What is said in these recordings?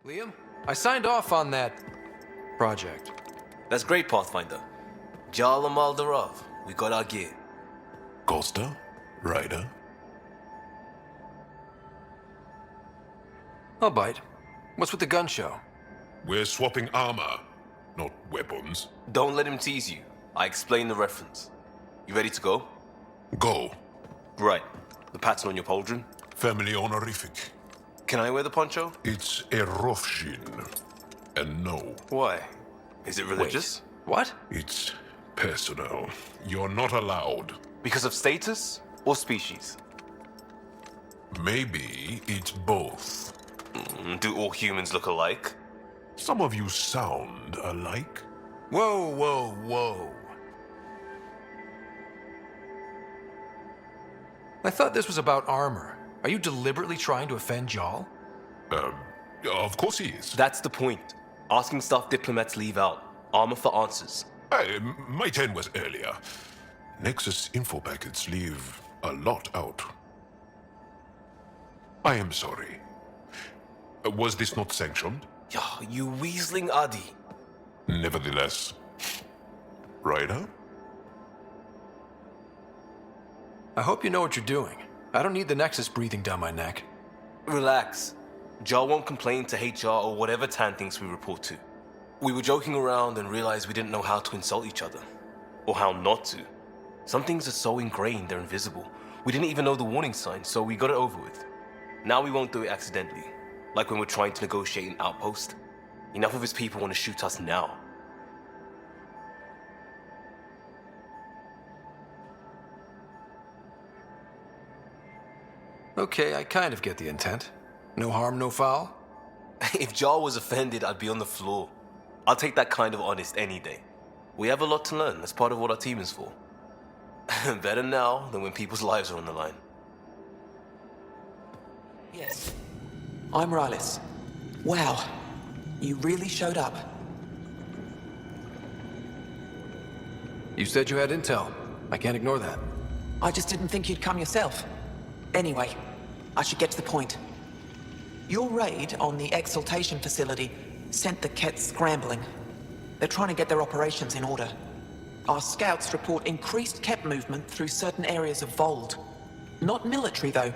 Liam, I signed off on that project. That's great, Pathfinder. Jal Maldarov, we got our gear. Costa? Ryder? I'll bite. What's with the gun show? We're swapping armor, not weapons. Don't let him tease you. I explained the reference. You ready to go? Go. Right. The pattern on your pauldron? Family honorific. Can I wear the poncho? It's a Rofshin. And no, Why? Is it religious? What? it's personal. You're not allowed. Because of status or species? Maybe it's both. Do all humans look alike? Some of you sound alike. Whoa, whoa, whoa. I thought this was about armor. Are you deliberately trying to offend Jal? Of course he is. That's the point. Asking stuff diplomats leave out. Armor for answers. My turn was earlier. Nexus info packets leave a lot out. I am sorry. Was this not sanctioned? Yeah, you weaseling Adi. Nevertheless. Ryder? I hope you know what you're doing. I don't need the Nexus breathing down my neck. Relax. Jar won't complain to HR or whatever Tan thinks we report to. We were joking around and realized we didn't know how to insult each other. Or how not to. Some things are so ingrained they're invisible. We didn't even know the warning sign, so we got it over with. Now we won't do it accidentally. Like when we're trying to negotiate an outpost. Enough of his people want to shoot us now. Okay, I kind of get the intent. No harm, no foul? If Jar was offended, I'd be on the floor. I'll take that kind of honest any day. We have a lot to learn. That's part of what our team is for. Better now than when people's lives are on the line. Yes. I'm Rylis. Wow. You really showed up. You said you had intel. I can't ignore that. I just didn't think you'd come yourself. Anyway, I should get to the point. Your raid on the Exaltation facility sent the Kets scrambling. They're trying to get their operations in order. Our scouts report increased Ket movement through certain areas of Vold. Not military, though.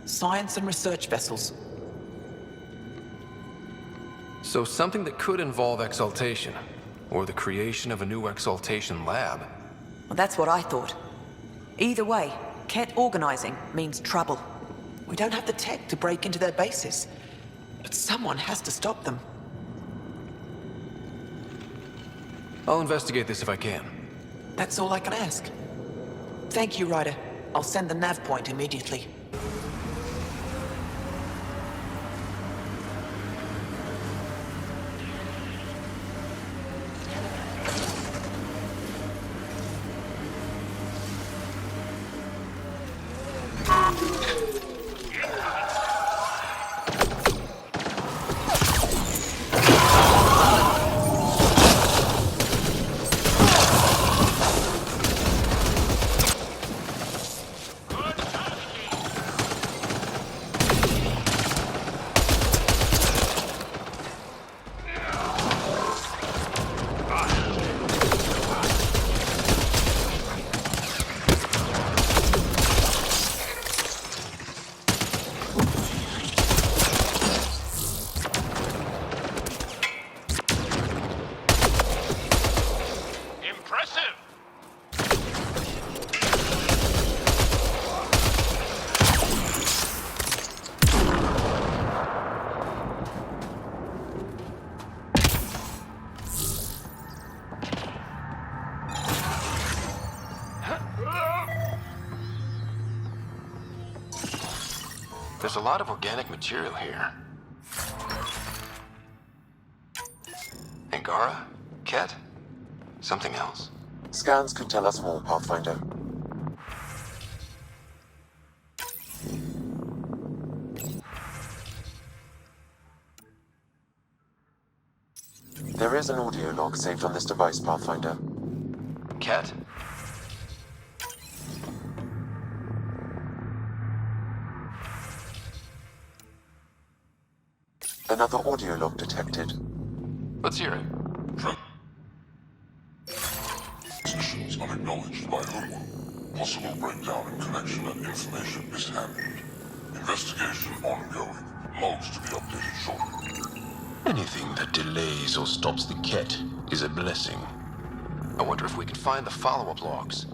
Science and research vessels. So something that could involve Exaltation, or the creation of a new Exaltation lab. Well, that's what I thought. Either way, Ket organizing means trouble. We don't have the tech to break into their bases. But someone has to stop them. I'll investigate this if I can. That's all I can ask. Thank you, Ryder. I'll send the nav point immediately. There's a lot of organic material here. Angara? Ket? Something else? Scans could tell us more, Pathfinder. There is an audio log saved on this device, Pathfinder. Ket? Another audio log detected. Let's hear it. Transmissions unacknowledged by whom? Possible breakdown in connection and information mishandled. Investigation ongoing. Logs to be updated shortly. Anything that delays or stops the Ket is a blessing. I wonder if we can find the follow-up logs.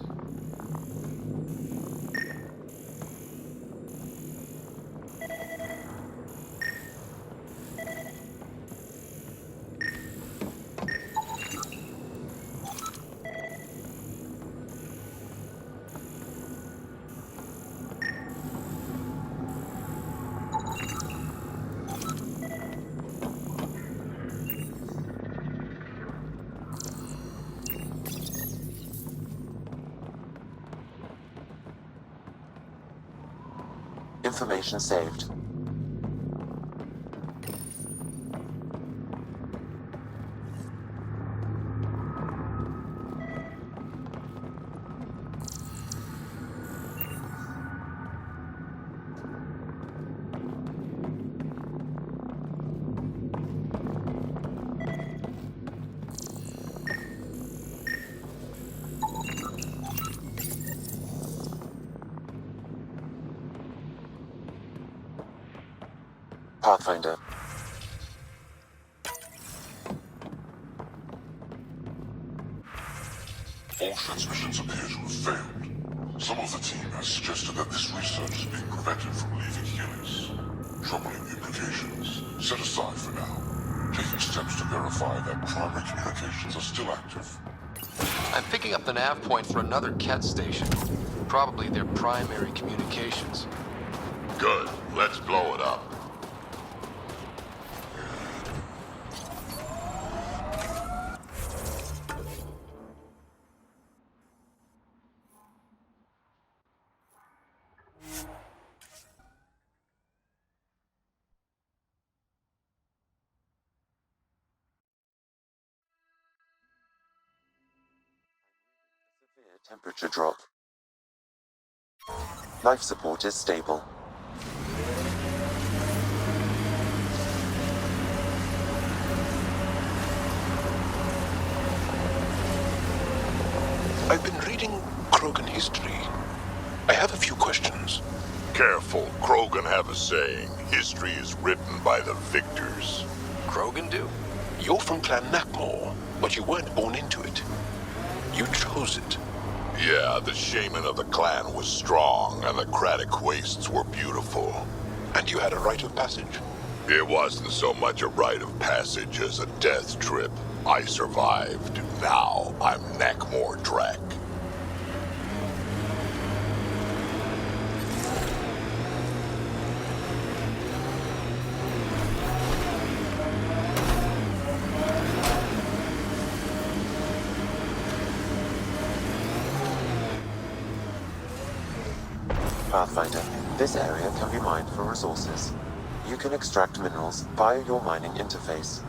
Information saved. Pathfinder. All transmissions appear to have failed. Some of the team has suggested that this research is being prevented from leaving Helix. Troubling implications. Set aside for now. Taking steps to verify that primary communications are still active. I'm picking up the nav point for another Ket station. Probably their primary communications. Good. Let's blow it up. Severe temperature drop. Life support is stable. I've been reading Krogan history. I have a few questions. Careful. Krogan have a saying. History is written by the victors. Krogan do? You're from Clan Nakmor, but you weren't born into it. You chose it. Yeah, the shaman of the clan was strong, and the Craddock wastes were beautiful. And you had a rite of passage. It wasn't so much a rite of passage as a death trip. I survived. Now I'm Nakmor Drek. Pathfinder, this area can be mined for resources. You can extract minerals via your mining interface.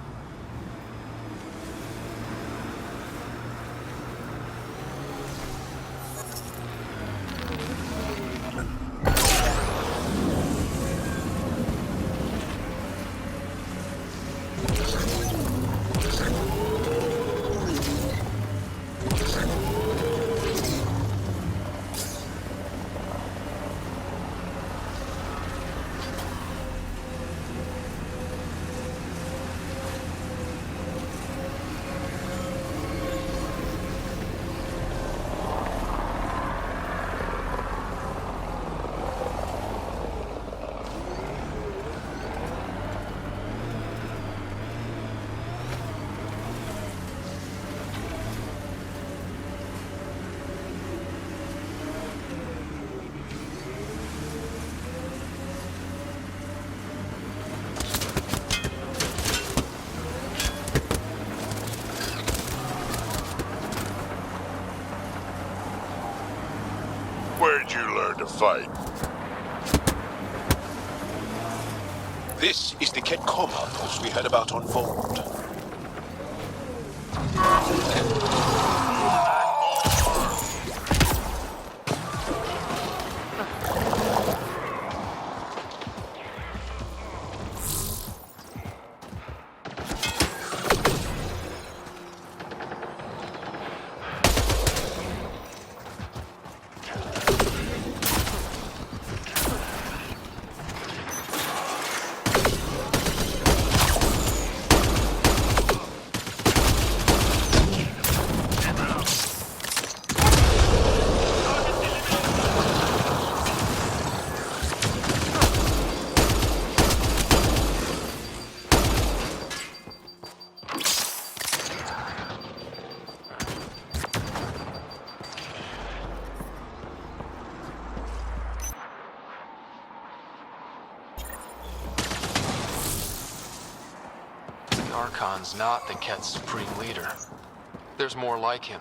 Where'd you learn to fight? This is the Ket Coma post we heard about on Vold. Archon's not the Ket's supreme leader. There's more like him.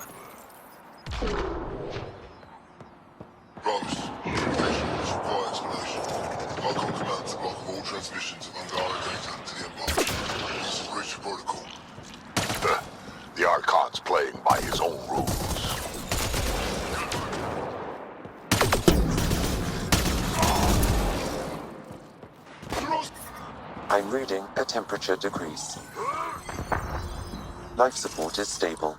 Rose, communication is require explanation. Archon commands a block of all transmissions of Ungara data to the Empire. This is a breach of protocol. The Archon's playing by his own rules. I'm reading a temperature decrease. Life support is stable.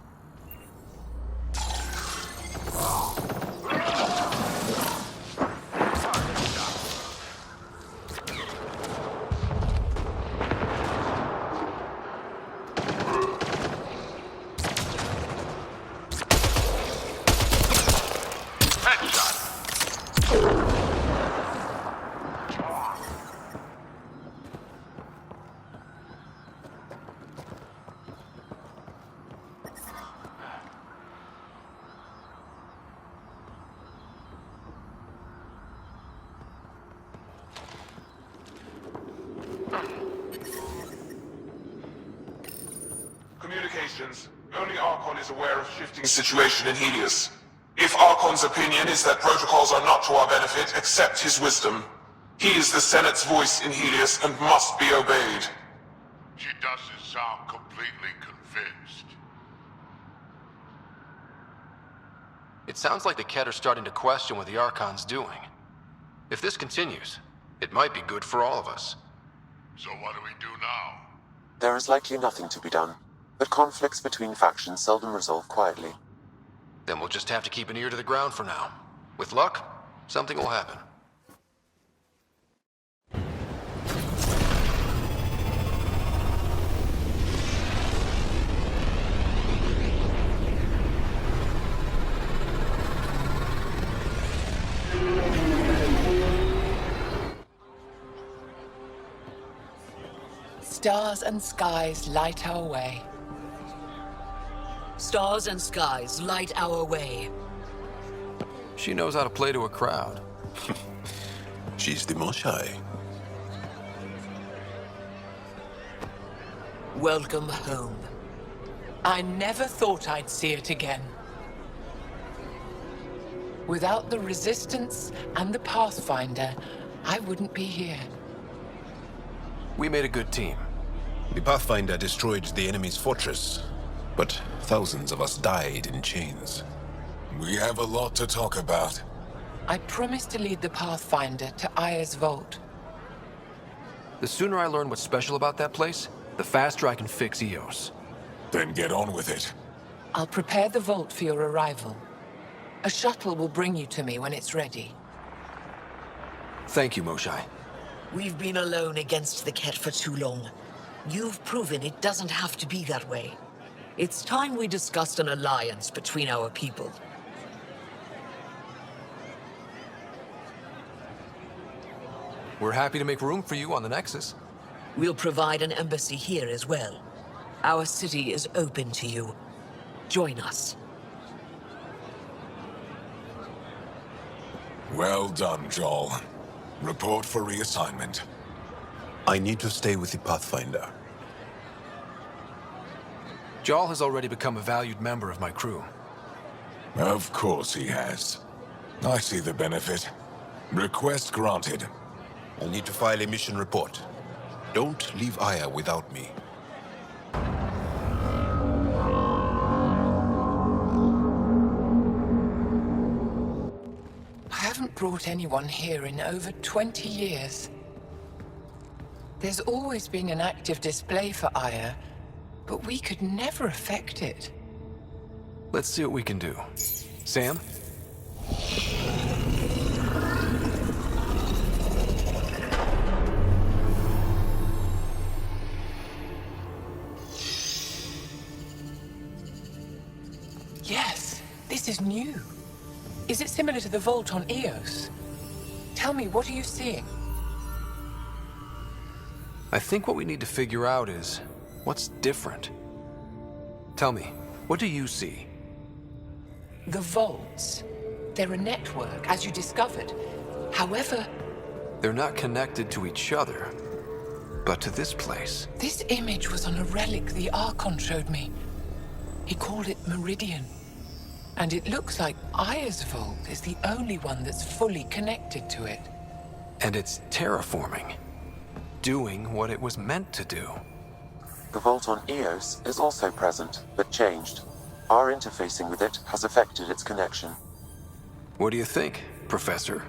Communications. Only Archon is aware of shifting situation in Helios. If Archon's opinion is that protocols are not to our benefit, accept his wisdom. He is the Senate's voice in Helios and must be obeyed. She doesn't sound completely convinced. It sounds like the Ket are starting to question what the Archon's doing. If this continues, it might be good for all of us. So what do we do now? There is likely nothing to be done, but conflicts between factions seldom resolve quietly. Then we'll just have to keep an ear to the ground for now. With luck, something will happen. Stars and skies light our way. Stars and skies light our way. She knows how to play to a crowd. She's the most shy. Welcome home. I never thought I'd see it again. Without the Resistance and the Pathfinder, I wouldn't be here. We made a good team. The Pathfinder destroyed the enemy's fortress, but thousands of us died in chains. We have a lot to talk about. I promised to lead the Pathfinder to Aya's vault. The sooner I learn what's special about that place, the faster I can fix EOS. Then get on with it. I'll prepare the vault for your arrival. A shuttle will bring you to me when it's ready. Thank you, Moshai. We've been alone against the Ket for too long. You've proven it doesn't have to be that way. It's time we discussed an alliance between our people. We're happy to make room for you on the Nexus. We'll provide an embassy here as well. Our city is open to you. Join us. Well done, Joel. Report for reassignment. I need to stay with the Pathfinder. Jarl has already become a valued member of my crew. Of course he has. I see the benefit. Request granted. I'll need to file a mission report. Don't leave Aya without me. I haven't brought anyone here in over 20 years. There's always been an active display for Aya, but we could never affect it. Let's see what we can do. Sam? Yes, this is new. Is it similar to the vault on Eos? Tell me, what are you seeing? I think what we need to figure out is what's different. Tell me, what do you see? The vaults. They're a network, as you discovered. However, They're not connected to each other. but to this place. This image was on a relic the Archon showed me. He called it Meridian. And it looks like Aya's vault is the only one that's fully connected to it. And it's terraforming. Doing what it was meant to do. The vault on Eos is also present, but changed. Our interfacing with it has affected its connection. What do you think, Professor?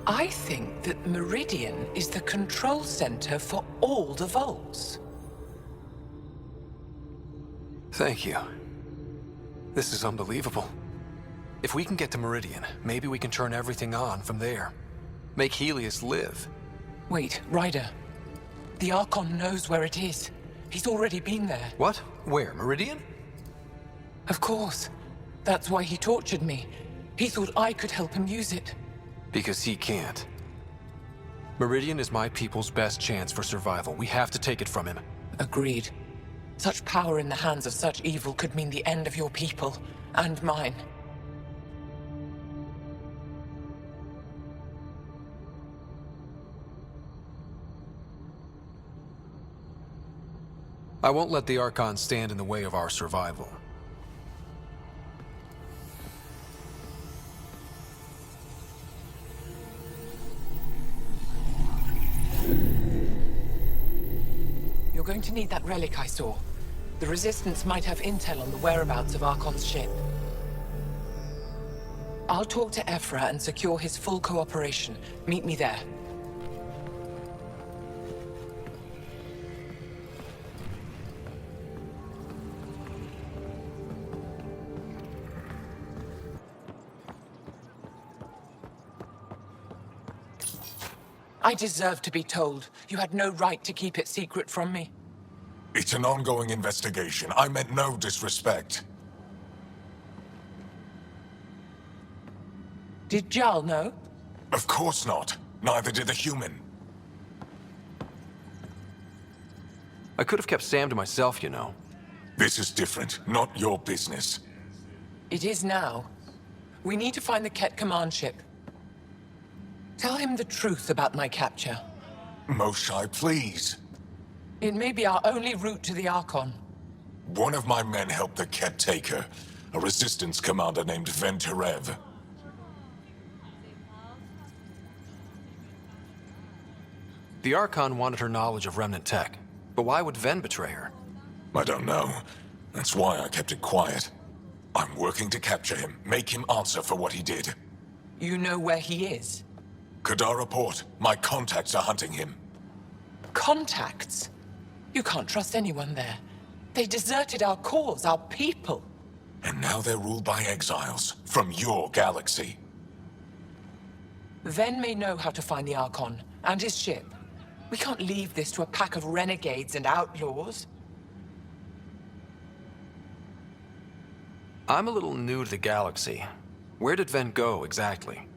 I think that Meridian is the control center for all the vaults. Thank you. This is unbelievable. If we can get to Meridian, maybe we can turn everything on from there. Make Helios live. Wait, Ryder. The Archon knows where it is. He's already been there. What? Where? Meridian? Of course. That's why he tortured me. He thought I could help him use it. Because he can't. Meridian is my people's best chance for survival. We have to take it from him. Agreed. Such power in the hands of such evil could mean the end of your people, and mine. I won't let the Archon stand in the way of our survival. You're going to need that relic I saw. The Resistance might have intel on the whereabouts of Archon's ship. I'll talk to Ephra and secure his full cooperation. Meet me there. I deserve to be told. You had no right to keep it secret from me. It's an ongoing investigation. I meant no disrespect. Did Jarl know? Of course not. Neither did the human. I could have kept Sam to myself, you know. This is different. Not your business. It is now. We need to find the Ket command ship. Tell him the truth about my capture. Moshai, please. It may be our only route to the Archon. One of my men helped the Ket take her. A resistance commander named Venterev. The Archon wanted her knowledge of remnant tech. But why would Ven betray her? I don't know. That's why I kept it quiet. I'm working to capture him, make him answer for what he did. You know where he is? Kadara Port. My contacts are hunting him. Contacts? You can't trust anyone there. They deserted our cause, our people. And now they're ruled by exiles from your galaxy. Ven may know how to find the Archon and his ship. We can't leave this to a pack of renegades and outlaws. I'm a little new to the galaxy. Where did Ven go, exactly?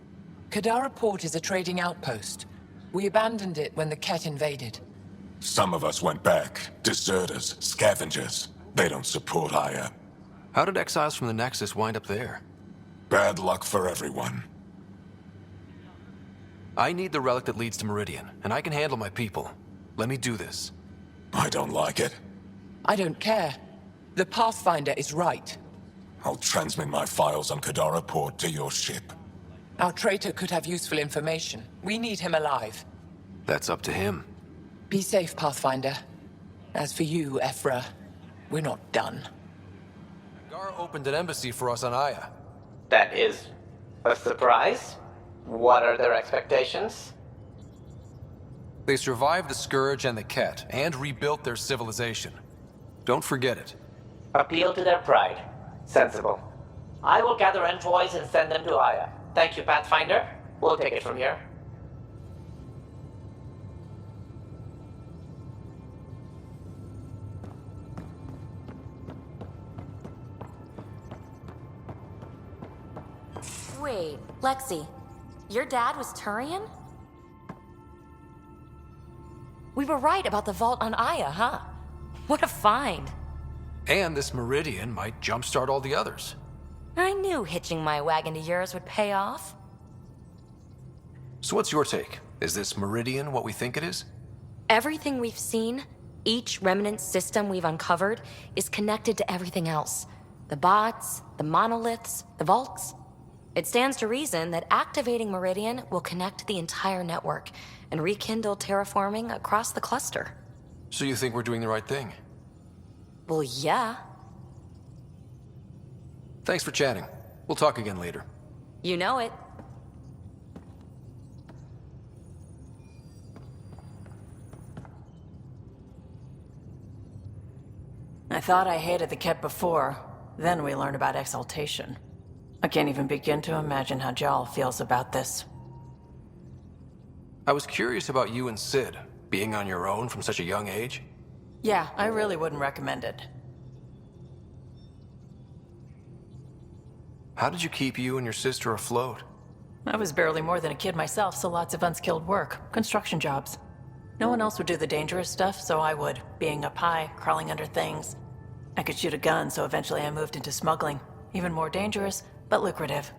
Kadara Port is a trading outpost. We abandoned it when the Ket invaded. Some of us went back. Deserters, scavengers. They don't support Aya. How did exiles from the Nexus wind up there? Bad luck for everyone. I need the relic that leads to Meridian, and I can handle my people. Let me do this. I don't like it. I don't care. The Pathfinder is right. I'll transmit my files on Kadara Port to your ship. Our traitor could have useful information. We need him alive. That's up to him. Be safe, Pathfinder. As for you, Ephra, we're not done. Gar opened an embassy for us on Aya. That is a surprise. What are their expectations? They survived the Scourge and the Ket, and rebuilt their civilization. Don't forget it. Appeal to their pride. Sensible. I will gather envoys and send them to Aya. Thank you, Pathfinder. We'll take it from here. Wait, Lexi, your dad was Turian? We were right about the vault on Aya, huh? What a find. And this Meridian might jumpstart all the others. I knew hitching my wagon to yours would pay off. So what's your take? Is this Meridian what we think it is? Everything we've seen, each remnant system we've uncovered, is connected to everything else. The bots, the monoliths, the vaults. It stands to reason that activating Meridian will connect the entire network and rekindle terraforming across the cluster. So you think we're doing the right thing? Well, yeah. Thanks for chatting. We'll talk again later. You know it. I thought I hated the Ket before. Then we learned about exaltation. I can't even begin to imagine how Jal feels about this. I was curious about you and Sid, being on your own from such a young age. Yeah, I really wouldn't recommend it. How did you keep you and your sister afloat? I was barely more than a kid myself, so lots of unskilled work. Construction jobs. No one else would do the dangerous stuff, so I would. Being up high, crawling under things. I could shoot a gun, so eventually I moved into smuggling. Even more dangerous, but lucrative.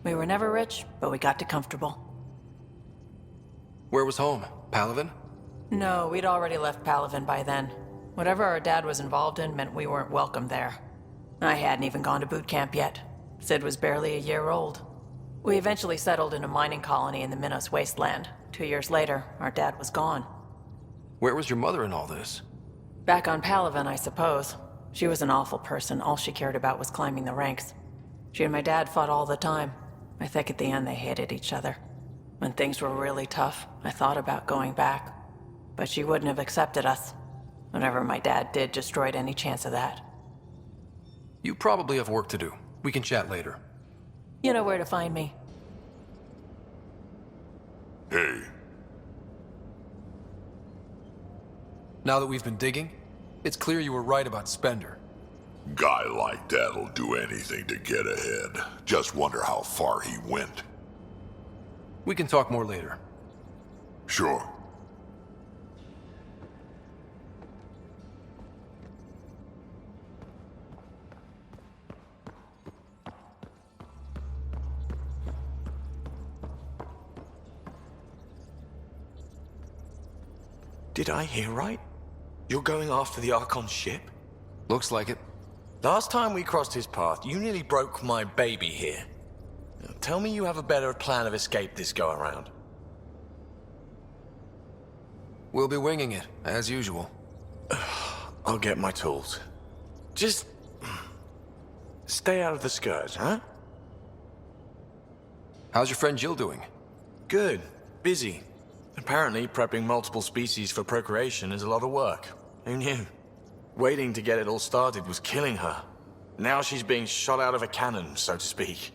We were never rich, but we got to comfortable. Where was home? Palaven? No, we'd already left Palaven by then. Whatever our dad was involved in meant we weren't welcome there. I hadn't even gone to boot camp yet. Sid was barely a year old. We eventually settled in a mining colony in the Minos wasteland. 2 years later, our dad was gone. Where was your mother in all this? Back on Palaven, I suppose. She was an awful person. All she cared about was climbing the ranks. She and my dad fought all the time. I think at the end they hated each other. When things were really tough, I thought about going back. But she wouldn't have accepted us. Whatever my dad did destroyed any chance of that. You probably have work to do. We can chat later. You know where to find me. Hey. Now that we've been digging, it's clear you were right about Spender. Guy like that'll do anything to get ahead. Just wonder how far he went. We can talk more later. Sure. Did I hear right? You're going after the Archon's ship? Looks like it. Last time we crossed his path, you nearly broke my baby here. Now, tell me you have a better plan of escape this go-around. We'll be winging it, as usual. I'll get my tools. Just stay out of the skirts, huh? How's your friend Jill doing? Good. Busy. Apparently, prepping multiple species for procreation is a lot of work. Who knew? Waiting to get it all started was killing her. Now she's being shot out of a cannon, so to speak.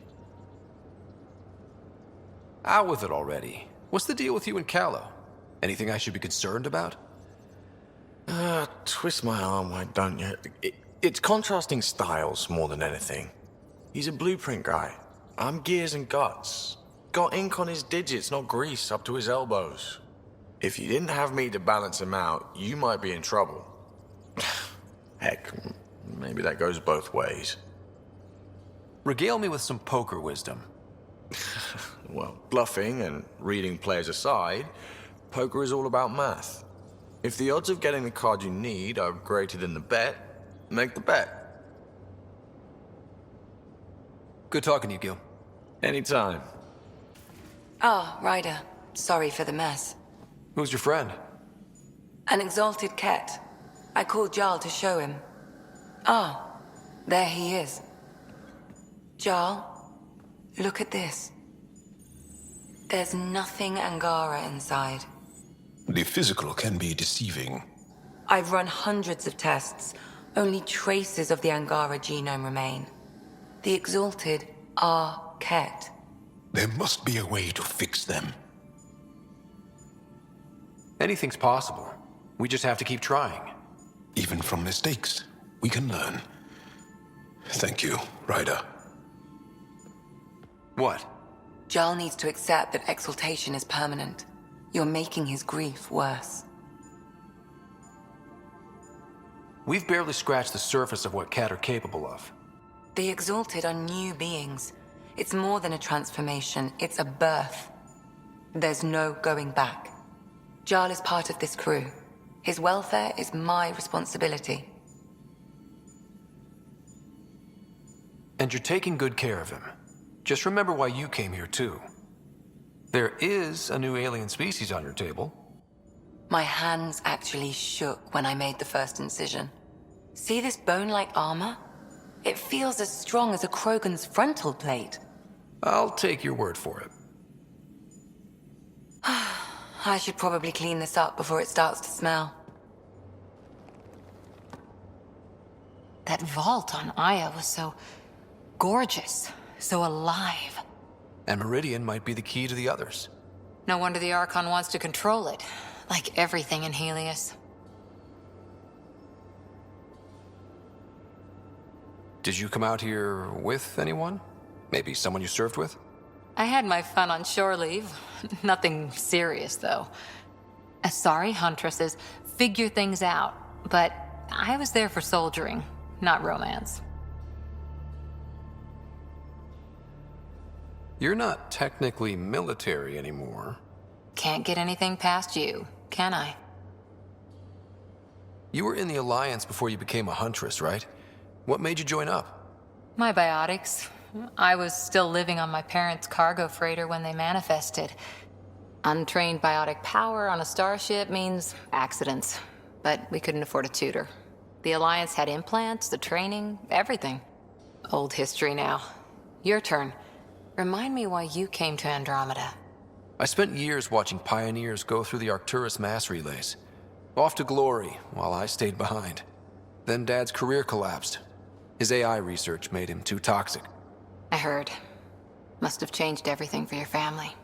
Out with it already. What's the deal with you and Callow? Anything I should be concerned about? Twist my arm, why don't you? It's contrasting styles more than anything. He's a blueprint guy. I'm gears and guts. Got ink on his digits, not grease up to his elbows. If you didn't have me to balance him out, you might be in trouble. Heck, maybe that goes both ways. Regale me with some poker wisdom. Well, bluffing and reading players aside, poker is all about math. If the odds of getting the card you need are greater than the bet, make the bet. Good talking to you, Gil. Anytime. Ah, Ryder. Sorry for the mess. Who's your friend? An exalted cat. I called Jarl to show him. Ah, there he is. Jarl, look at this. There's nothing Angara inside. The physical can be deceiving. I've run hundreds of tests. Only traces of the Angara genome remain. The exalted are Ket. There must be a way to fix them. Anything's possible. We just have to keep trying. Even from mistakes, we can learn. Thank you, Ryder. What? Jarl needs to accept that exaltation is permanent. You're making his grief worse. We've barely scratched the surface of what Cat are capable of. The exalted are new beings. It's more than a transformation, it's a birth. There's no going back. Jarl is part of this crew. His welfare is my responsibility. And you're taking good care of him. Just remember why you came here, too. There is a new alien species on your table. My hands actually shook when I made the first incision. See this bone-like armor? It feels as strong as a Krogan's frontal plate. I'll take your word for it. I should probably clean this up before it starts to smell. That vault on Aya was so gorgeous, so alive. And Meridian might be the key to the others. No wonder the Archon wants to control it, like everything in Helios. Did you come out here with anyone? Maybe someone you served with? I had my fun on shore leave. Nothing serious, though. Asari huntresses figure things out, but I was there for soldiering, not romance. You're not technically military anymore. Can't get anything past you, can I? You were in the Alliance before you became a huntress, right? What made you join up? My biotics. I was still living on my parents' cargo freighter when they manifested. Untrained biotic power on a starship means accidents, but we couldn't afford a tutor. The Alliance had implants, the training, everything. Old history now. Your turn. Remind me why you came to Andromeda. I spent years watching pioneers go through the Arcturus mass relays. Off to glory, while I stayed behind. Then Dad's career collapsed. His AI research made him too toxic. I heard. Must have changed everything for your family.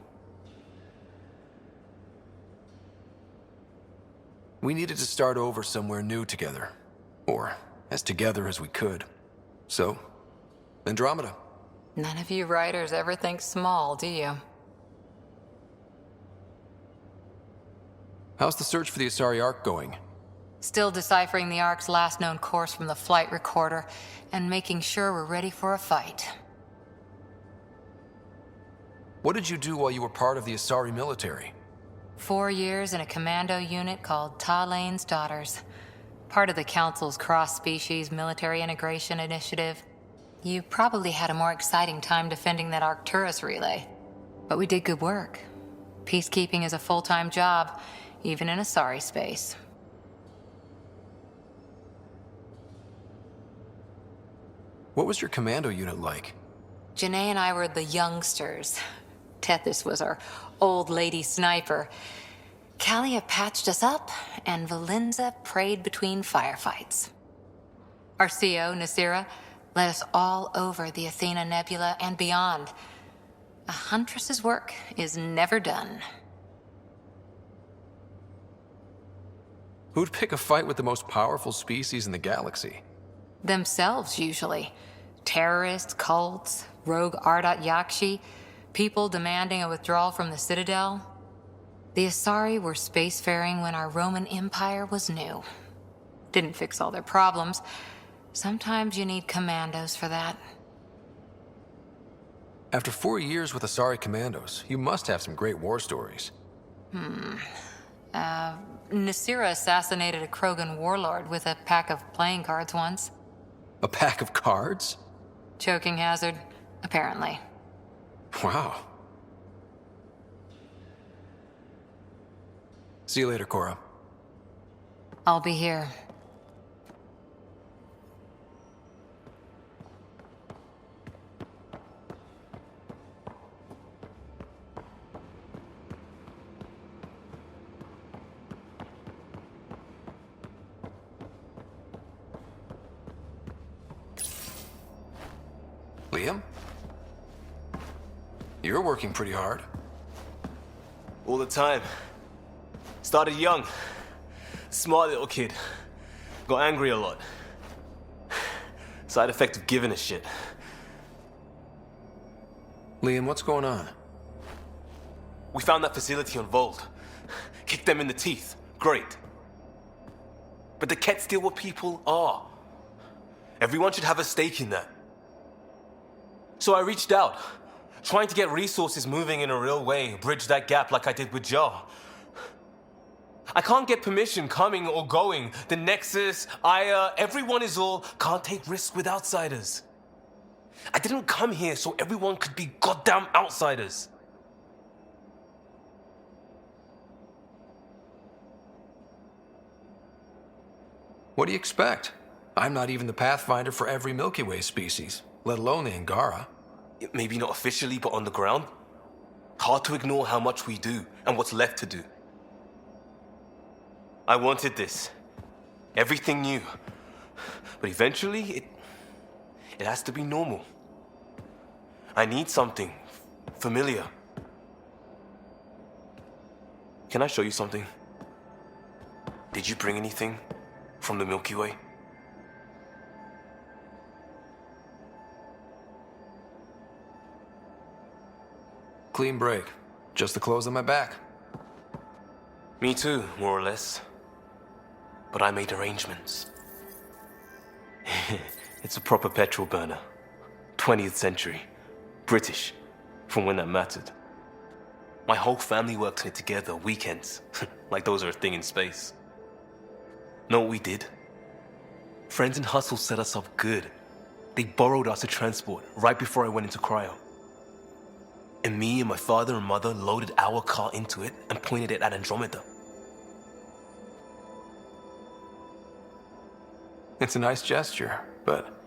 We needed to start over somewhere new together. Or as together as we could. So, Andromeda. None of you writers ever think small, do you? How's the search for the Asari Ark going? Still deciphering the Ark's last known course from the flight recorder, and making sure we're ready for a fight. What did you do while you were part of the Asari military? 4 years in a commando unit called Talane's Daughters. Part of the Council's cross-species military integration initiative. You probably had a more exciting time defending that Arcturus relay. But we did good work. Peacekeeping is a full-time job, even in Asari space. What was your commando unit like? Janae and I were the youngsters. Tethys was our old lady sniper. Kalia patched us up, and Valenza prayed between firefights. Our CO, Nasira, led us all over the Athena Nebula and beyond. A huntress's work is never done. Who'd pick a fight with the most powerful species in the galaxy? Themselves, usually. Terrorists, cults, rogue Ardat Yakshi, people demanding a withdrawal from the Citadel. The Asari were spacefaring when our Roman Empire was new. Didn't fix all their problems. Sometimes you need commandos for that. After 4 years with Asari commandos, you must have some great war stories. Nasira assassinated a Krogan warlord with a pack of playing cards once. A pack of cards? Choking hazard, apparently. Wow. See you later, Cora. I'll be here. Liam? You're working pretty hard. All the time. Started young. Smart little kid. Got angry a lot. Side effect of giving a shit. Liam, what's going on? We found that facility on Vold. Kicked them in the teeth. Great. But the Ket's still what people are. Everyone should have a stake in that. So I reached out. Trying to get resources moving in a real way, bridge that gap like I did with Jar. I can't get permission coming or going. The Nexus, Aya, everyone is all can't take risks with outsiders. I didn't come here so everyone could be goddamn outsiders. What do you expect? I'm not even the Pathfinder for every Milky Way species, let alone the Angara. Maybe not officially, but on the ground. Hard to ignore how much we do and what's left to do. I wanted this. Everything new. But eventually, it has to be normal. I need something familiar. Can I show you something? Did you bring anything from the Milky Way? Clean break. Just the clothes on my back. Me too, more or less. But I made arrangements. It's a proper petrol burner. 20th century. British. From when that mattered. My whole family works in it together, weekends. Like those are a thing in space. Know what we did? Friends in Hustle set us up good. They borrowed us a transport right before I went into cryo. And me and my father and mother loaded our car into it and pointed it at Andromeda. It's a nice gesture, but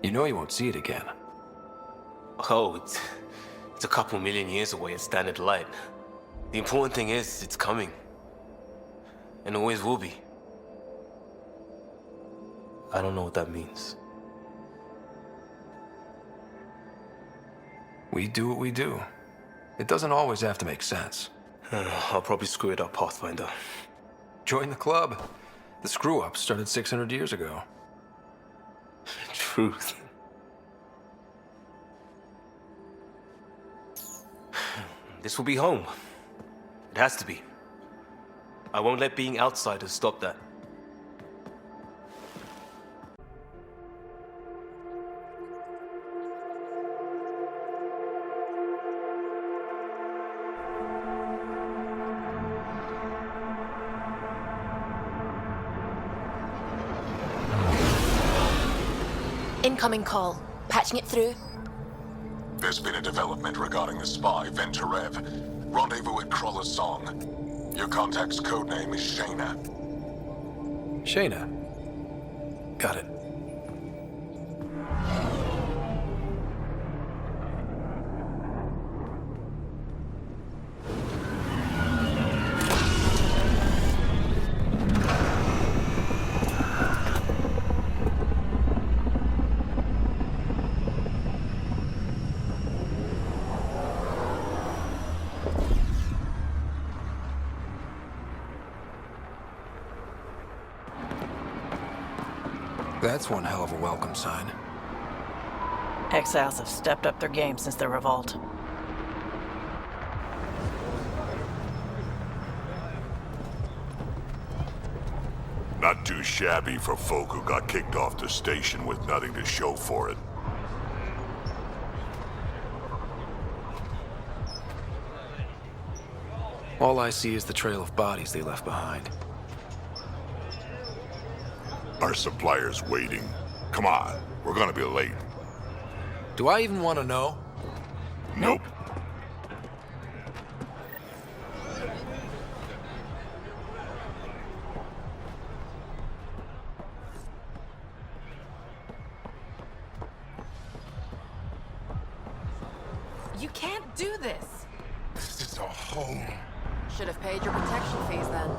you know you won't see it again. Oh, it's a couple million years away at standard light. The important thing is, it's coming. And always will be. I don't know what that means. We do what we do. It doesn't always have to make sense. I'll probably screw it up, Pathfinder. Join the club. The screw-up started 600 years ago. Truth. This will be home. It has to be. I won't let being outsiders stop that. Incoming call. Patching it through. There's been a development regarding the spy, Venturev. Rendezvous at Kroller's Song. Your contact's codename is Shayna. Shayna. Got it. That's one hell of a welcome sign. Exiles have stepped up their game since the revolt. Not too shabby for folk who got kicked off the station with nothing to show for it. All I see is the trail of bodies they left behind. Our supplier's waiting. Come on, we're gonna be late. Do I even want to know? Nope. You can't do this. This is our home. Should have paid your protection fees then.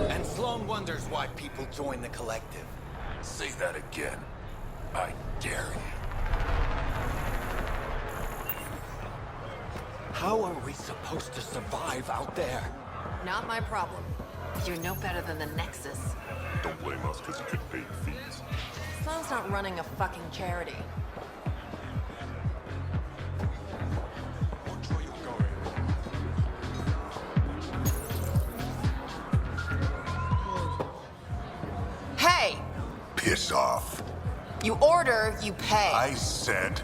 And Sloan wonders why people join the collective. Say that again. I dare you. How are we supposed to survive out there? Not my problem. You're no better than the Nexus. Don't blame us because you get paid fees. Sloan's not running a fucking charity. Hey! Piss off. You order, you pay. I said...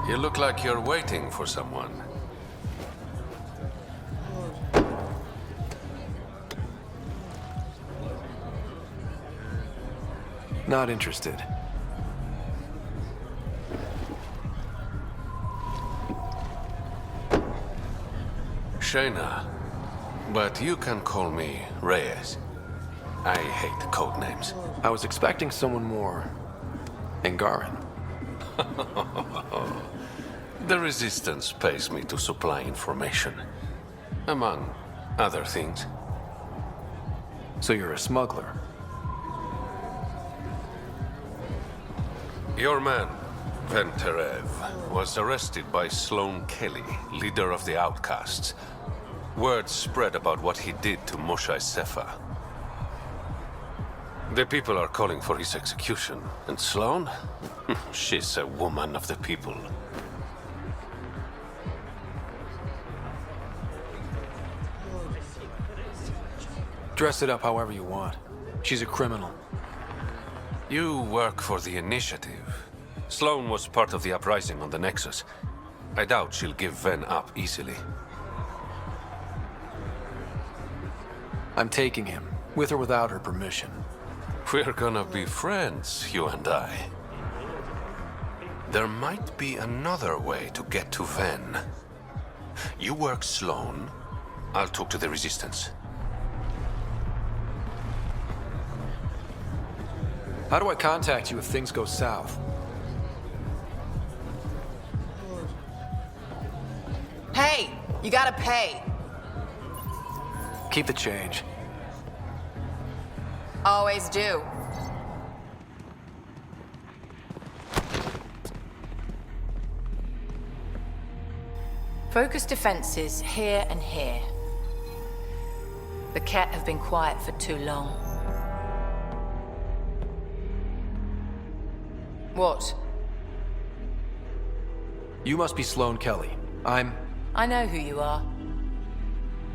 You look like you're waiting for someone. Not interested. Shayna, but you can call me Reyes. I hate code names. I was expecting someone more Angaran. The Resistance pays me to supply information, among other things. So you're a smuggler? Your man, Venterev, was arrested by Sloane Kelly, leader of the Outcasts. Word spread about what he did to Moshe Sefa. The people are calling for his execution. And Sloane? She's a woman of the people. Dress it up however you want. She's a criminal. You work for the Initiative. Sloane was part of the uprising on the Nexus. I doubt she'll give Ven up easily. I'm taking him, with or without her permission. We're gonna be friends, you and I. There might be another way to get to Ven. You work Sloane, I'll talk to the Resistance. How do I contact you if things go south? Hey, you gotta pay. Keep the change. Always do. Focus defenses here and here. The Ket have been quiet for too long. What? You must be Sloane Kelly. I know who you are.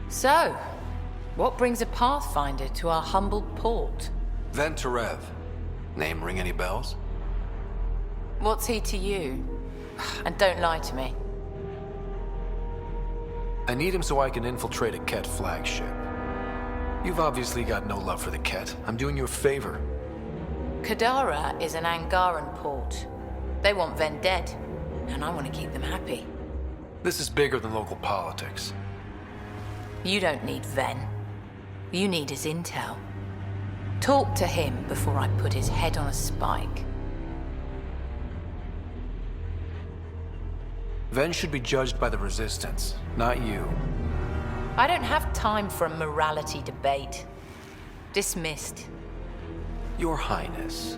So, what brings a Pathfinder to our humble port? Venterev. Name ring any bells? What's he to you? And don't lie to me. I need him so I can infiltrate a Ket flagship. You've obviously got no love for the Ket. I'm doing you a favor. Kadara is an Angaran port. They want Ven dead, and I want to keep them happy. This is bigger than local politics. You don't need Ven. You need his intel. Talk to him before I put his head on a spike. Ven should be judged by the Resistance, not you. I don't have time for a morality debate. Dismissed. Your Highness.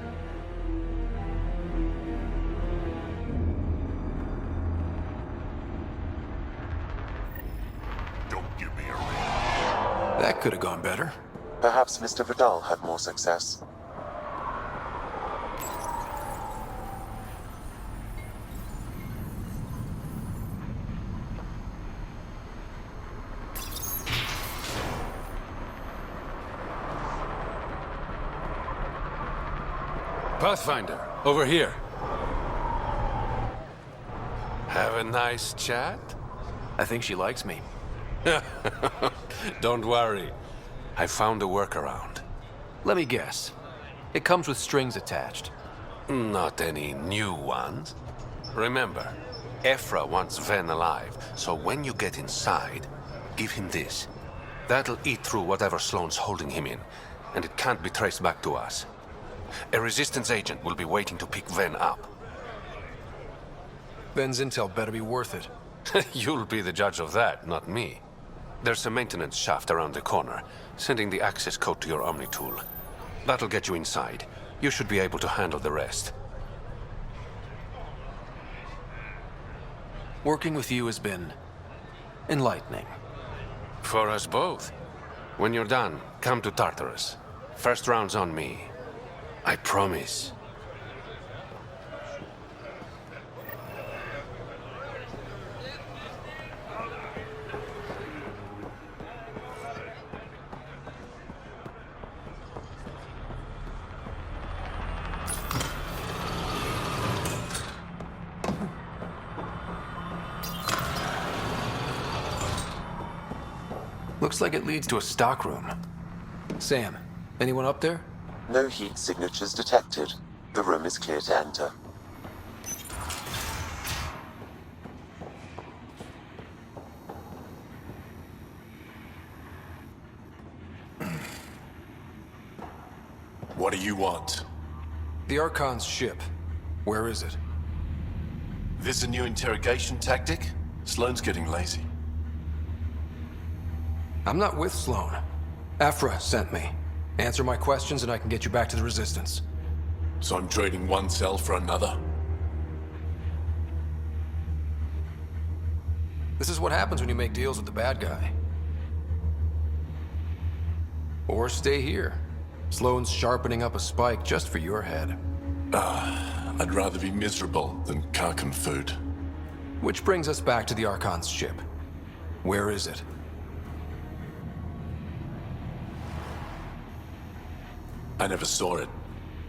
Don't give me a ring. That could have gone better. Perhaps Mr. Vidal had more success. Pathfinder, over here. Have a nice chat? I think she likes me. Don't worry. I found a workaround. Let me guess. It comes with strings attached. Not any new ones. Remember, Ephra wants Ven alive, so when you get inside, give him this. That'll eat through whatever Sloane's holding him in, and it can't be traced back to us. A Resistance agent will be waiting to pick Ven up. Ven's intel better be worth it. You'll be the judge of that, not me. There's a maintenance shaft around the corner, sending the access code to your Omni tool. That'll get you inside. You should be able to handle the rest. Working with you has been enlightening. For us both. When you're done, come to Tartarus. First round's on me. I promise. Looks like it leads to a stockroom. Sam, anyone up there? No heat signatures detected. The room is clear to enter. What do you want? The Archon's ship. Where is it? This a new interrogation tactic? Sloane's getting lazy. I'm not with Sloane. Aphra sent me. Answer my questions and I can get you back to the Resistance. So I'm trading one cell for another? This is what happens when you make deals with the bad guy. Or stay here. Sloane's sharpening up a spike just for your head. I'd rather be miserable than Karkan food. Which brings us back to the Archon's ship. Where is it? I never saw it.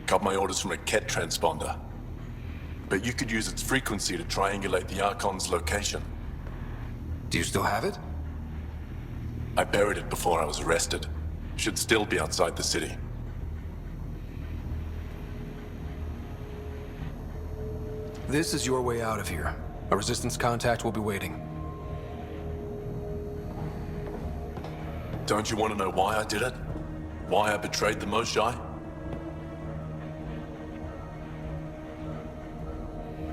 Got my orders from a Ket transponder. But you could use its frequency to triangulate the Archon's location. Do you still have it? I buried it before I was arrested. Should still be outside the city. This is your way out of here. A Resistance contact will be waiting. Don't you want to know why I did it? Why I betrayed the Moshae?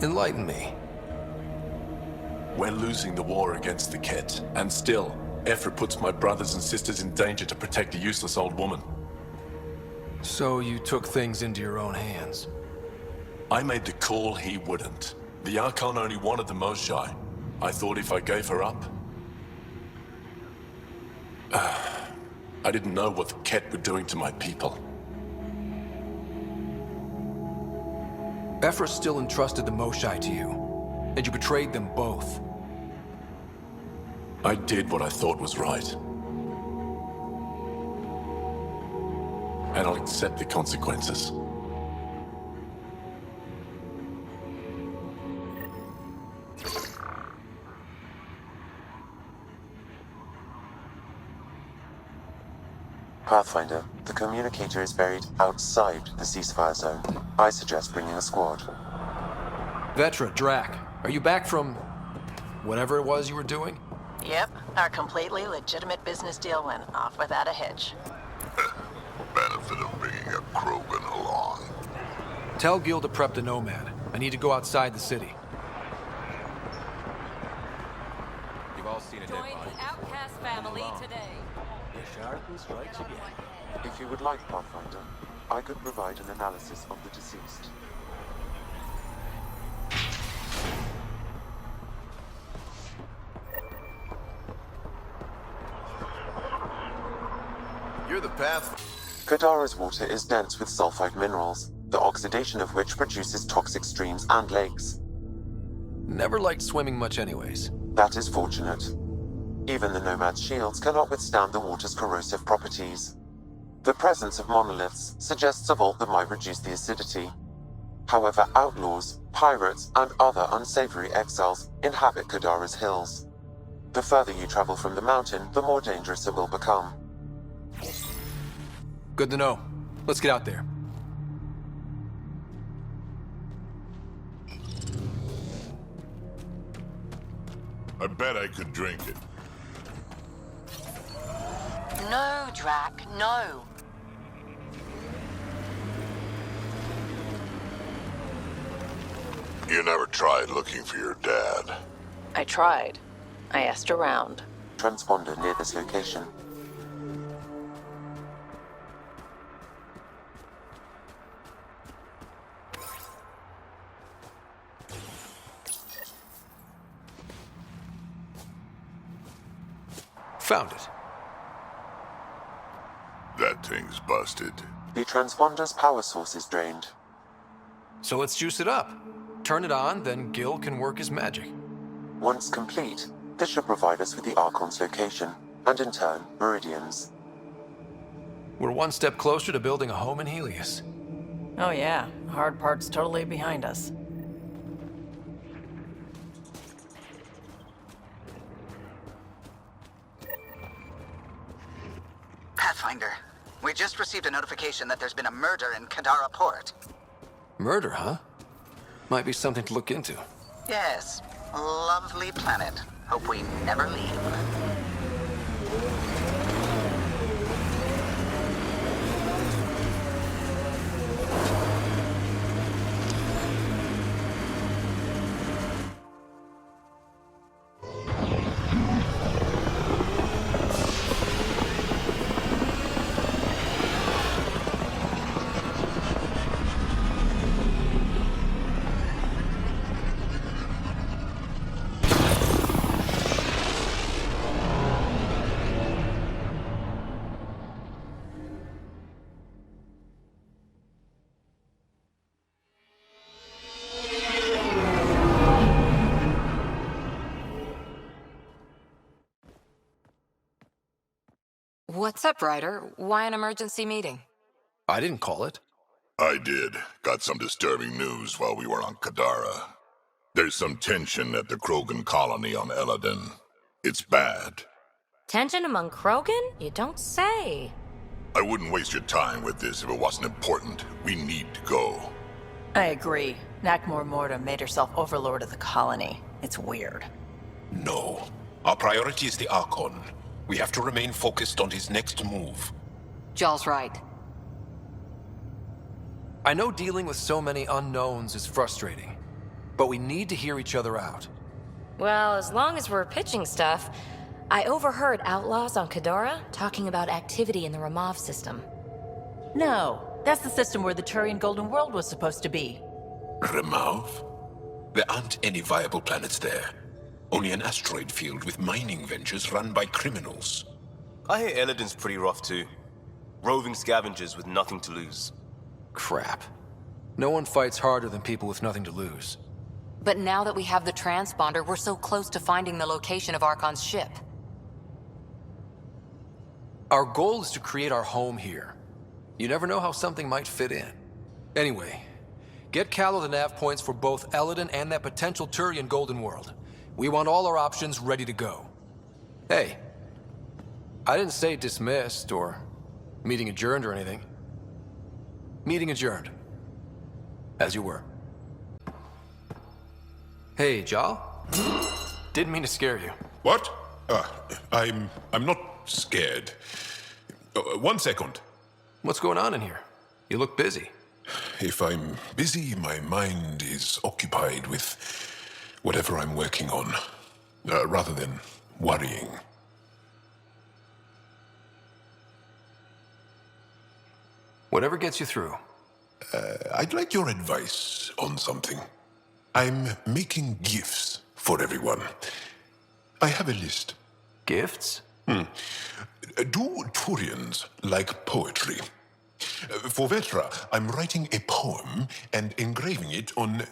Enlighten me. We're losing the war against the Ket, and still, Ephra puts my brothers and sisters in danger to protect a useless old woman. So you took things into your own hands? I made the call he wouldn't. The Archon only wanted the Moshae. I thought if I gave her up... I didn't know what the Ket were doing to my people. Ephra still entrusted the Moshae to you, and you betrayed them both. I did what I thought was right. And I'll accept the consequences. Pathfinder, the communicator is buried outside the ceasefire zone. I suggest bringing a squad. Vetra, Drac, are you back from... whatever it was you were doing? Yep, our completely legitimate business deal went off without a hitch. Benefit of bringing a Krogan along. Tell Gil to prep the Nomad. I need to go outside the city. You've all seen a dead body. Join the Outcast family today. The Sharpton strikes again. If you would like, Pathfinder, I could provide an analysis of the deceased. You're the path. Kadara's water is dense with sulfide minerals, the oxidation of which produces toxic streams and lakes. Never liked swimming much anyways. That is fortunate. Even the Nomad's shields cannot withstand the water's corrosive properties. The presence of monoliths suggests a vault that might reduce the acidity. However, outlaws, pirates, and other unsavory exiles inhabit Kadara's hills. The further you travel from the mountain, the more dangerous it will become. Good to know. Let's get out there. I bet I could drink it. No, Drac, no. You never tried looking for your dad. I tried. I asked around. Transponder near this location. Found it. That thing's busted. The transponder's power source is drained. So let's juice it up. Turn it on, then Gil can work his magic. Once complete, this should provide us with the Archon's location, and in turn, Meridian's. We're one step closer to building a home in Helios. Oh yeah, the hard part's totally behind us. Pathfinder. We just received a notification that there's been a murder in Kadara Port. Murder, huh? Might be something to look into. Yes. Lovely planet. Hope we never leave. What's up, Ryder? Why an emergency meeting? I didn't call it. I did. Got some disturbing news while we were on Kadara. There's some tension at the Krogan colony on Eladin. It's bad. Tension among Krogan? You don't say. I wouldn't waste your time with this if it wasn't important. We need to go. I agree. Nakmor Morta made herself overlord of the colony. It's weird. No. Our priority is the Archon. We have to remain focused on his next move. Jaal's right. I know dealing with so many unknowns is frustrating, but we need to hear each other out. Well, as long as we're pitching stuff, I overheard outlaws on Kadara talking about activity in the Ramov system. No, that's the system where the Turian Golden World was supposed to be. Ramov? There aren't any viable planets there. Only an asteroid field with mining ventures run by criminals. I hear Eladin's pretty rough too. Roving scavengers with nothing to lose. Crap. No one fights harder than people with nothing to lose. But now that we have the transponder, we're so close to finding the location of Archon's ship. Our goal is to create our home here. You never know how something might fit in. Anyway, get Callow the nav points for both Eladin and that potential Turian Golden World. We want all our options ready to go. Hey, I didn't say dismissed or meeting adjourned or anything. Meeting adjourned. As you were. Hey, Jaal? Didn't mean to scare you. What? I'm not scared. 1 second. What's going on in here? You look busy. If I'm busy, my mind is occupied with whatever I'm working on, rather than worrying. Whatever gets you through. I'd like your advice on something. I'm making gifts for everyone. I have a list. Gifts? Do Turians like poetry? For Vetra, I'm writing a poem and engraving it on...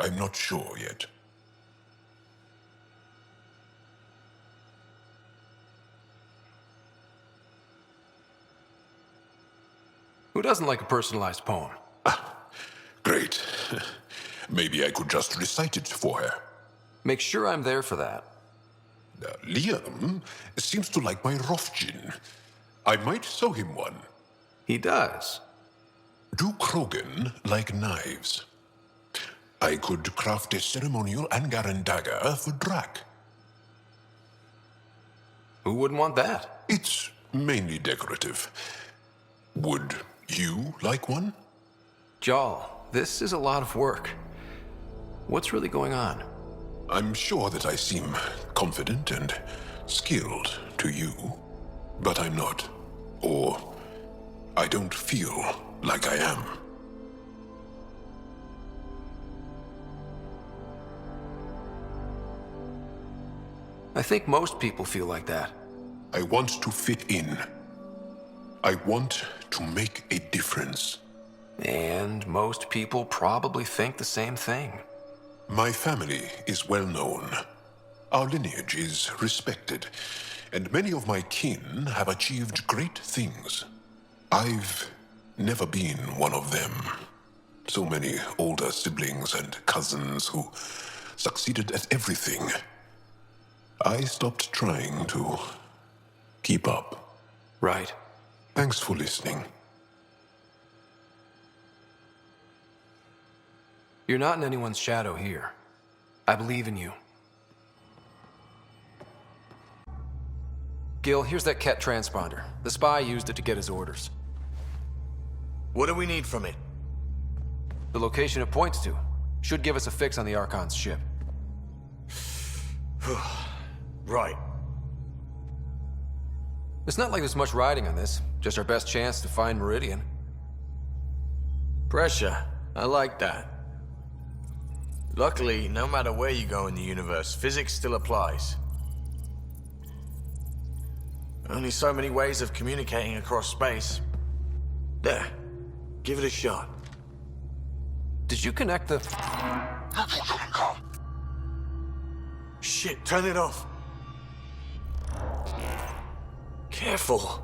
I'm not sure yet. Who doesn't like a personalized poem? Great. Maybe I could just recite it for her. Make sure I'm there for that. Liam seems to like my Rofgin. I might sew him one. He does. Do Krogan like knives? I could craft a ceremonial Angaran dagger for Drac. Who wouldn't want that? It's mainly decorative. Would you like one? Jaal, this is a lot of work. What's really going on? I'm sure that I seem confident and skilled to you, but I'm not. Or I don't feel like I am. I think most people feel like that. I want to fit in. I want to make a difference. And most people probably think the same thing. My family is well known. Our lineage is respected, and many of my kin have achieved great things. I've never been one of them. So many older siblings and cousins who succeeded at everything. I stopped trying to keep up. Right. Thanks for listening. You're not in anyone's shadow here. I believe in you. Gil, here's that Ket transponder. The spy used it to get his orders. What do we need from it? The location it points to should give us a fix on the Archon's ship. Right. It's not like there's much riding on this. Just our best chance to find Meridian. Pressure. I like that. Luckily, no matter where you go in the universe, physics still applies. Only so many ways of communicating across space. There. Give it a shot. Did you connect the... Shit, turn it off. Careful.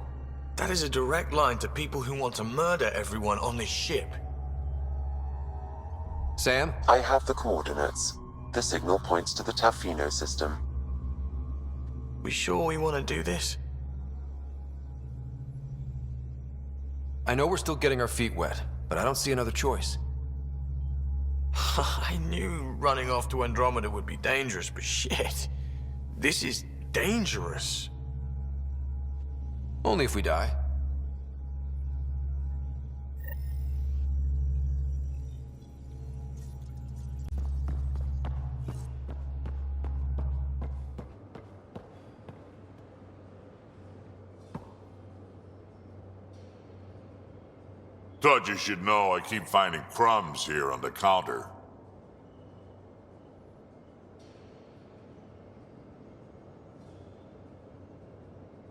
That is a direct line to people who want to murder everyone on this ship. Sam? I have the coordinates. The signal points to the Tafino system. We sure we want to do this? I know we're still getting our feet wet, but I don't see another choice. I knew running off to Andromeda would be dangerous, but shit. This is dangerous. Only if we die. Thought you should know I keep finding crumbs here on the counter.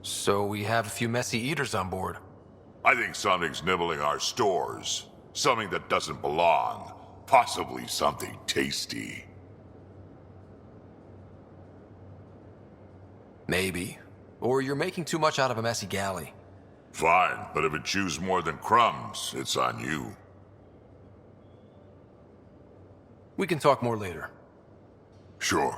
So we have a few messy eaters on board. I think something's nibbling our stores. Something that doesn't belong. Possibly something tasty. Maybe. Or you're making too much out of a messy galley. Fine, but if it chews more than crumbs, it's on you. We can talk more later. Sure.